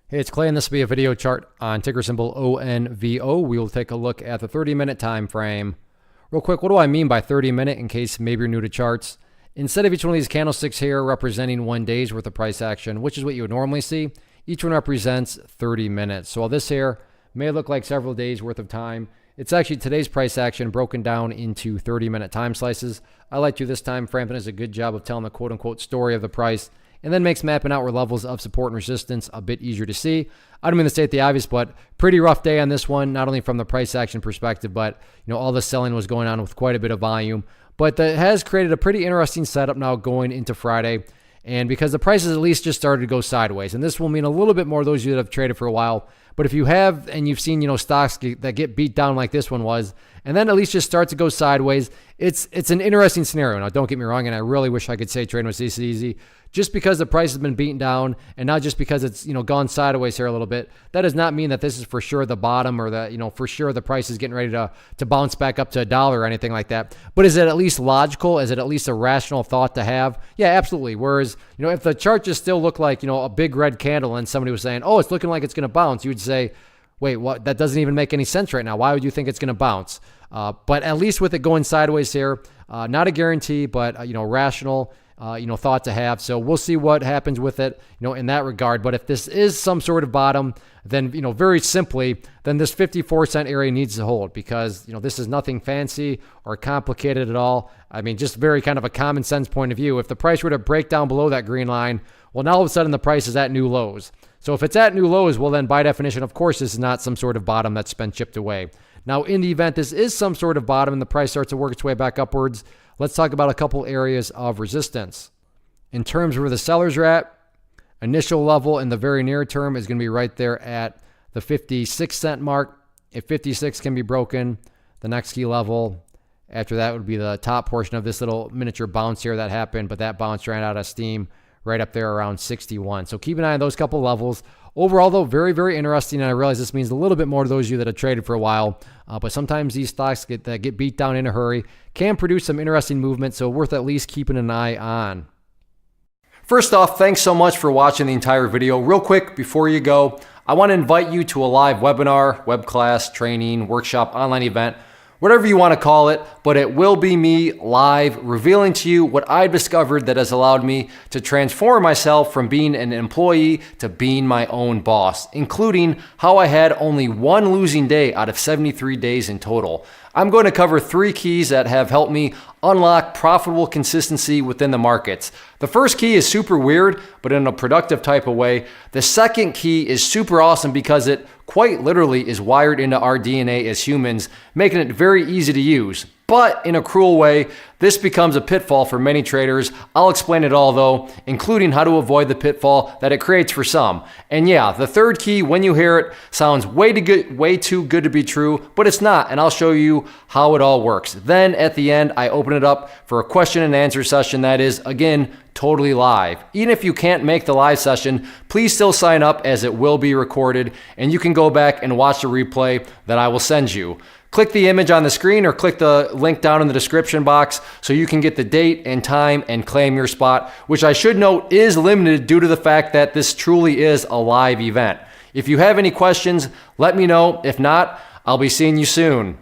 Hey, it's Clay, and this will be a video chart on ticker symbol ONVO. We will take a look at the 30-minute time frame. Real quick, what do I mean by 30-minute in case maybe you're new to charts? Instead of each one of these candlesticks here representing 1 day's worth of price action, which is what you would normally see, each one represents 30 minutes. So while this here may look like several days worth of time, it's actually today's price action broken down into 30-minute time slices. I like to this time frame. It does a good job of telling the quote-unquote story of the price, and then makes mapping out where levels of support and resistance a bit easier to see. I don't mean to state the obvious, but pretty rough day on this one, not only from the price action perspective, but all the selling was going on with quite a bit of volume. But that has created a pretty interesting setup now going into Friday. And because the prices at least just started to go sideways, and this will mean a little bit more to those of you that have traded for a while. But if you have, and you've seen, stocks that get beat down like this one was, and then at least just start to go sideways, it's an interesting scenario. Now, don't get me wrong, and I really wish I could say trading was this easy. Just because the price has been beaten down, and not just because it's gone sideways here a little bit, that does not mean that this is for sure the bottom, or that for sure the price is getting ready to bounce back up to $1 or anything like that. But is it at least logical? Is it at least a rational thought to have? Yeah, absolutely. Whereas if the chart just still looked like a big red candle, and somebody was saying, oh, it's looking like it's going to bounce, you would say, wait, what? That doesn't even make any sense right now. Why would you think it's going to bounce? But at least with it going sideways here, not a guarantee, but rational thought to have. So we'll see what happens with it, in that regard. But if this is some sort of bottom, then, very simply, then this 54-cent area needs to hold, because, this is nothing fancy or complicated at all. I mean, just very kind of a common sense point of view. If the price were to break down below that green line, well, now all of a sudden the price is at new lows. So if it's at new lows, well, then by definition, of course, this is not some sort of bottom that's been chipped away. Now, in the event this is some sort of bottom and the price starts to work its way back upwards, let's talk about a couple areas of resistance. In terms of where the sellers are at, initial level in the very near term is going to be right there at the 56-cent mark. If 56 can be broken, the next key level after that would be the top portion of this little miniature bounce here that happened, but that bounce ran out of steam right up there around 61. So keep an eye on those couple levels. Overall, though, very, very interesting, and I realize this means a little bit more to those of you that have traded for a while, but sometimes these stocks that get beat down in a hurry can produce some interesting movement, so worth at least keeping an eye on. First off, thanks so much for watching the entire video. Real quick, before you go, I want to invite you to a live webinar, web class, training, workshop, online event, whatever you want to call it, but it will be me live revealing to you what I've discovered that has allowed me to transform myself from being an employee to being my own boss, including how I had only one losing day out of 73 days in total. I'm going to cover 3 keys that have helped me unlock profitable consistency within the markets. The first key is super weird, but in a productive type of way. The second key is super awesome because it quite literally is wired into our DNA as humans, making it very easy to use. But in a cruel way, this becomes a pitfall for many traders. I'll explain it all though, including how to avoid the pitfall that it creates for some. And yeah, the third key, when you hear it, sounds way too good to be true, but it's not, and I'll show you how it all works. Then at the end, I open it up for a question and answer session that is, again, totally live. Even if you can't make the live session, please still sign up as it will be recorded, and you can go back and watch the replay that I will send you. Click the image on the screen or click the link down in the description box so you can get the date and time and claim your spot, which I should note is limited due to the fact that this truly is a live event. If you have any questions, let me know. If not, I'll be seeing you soon.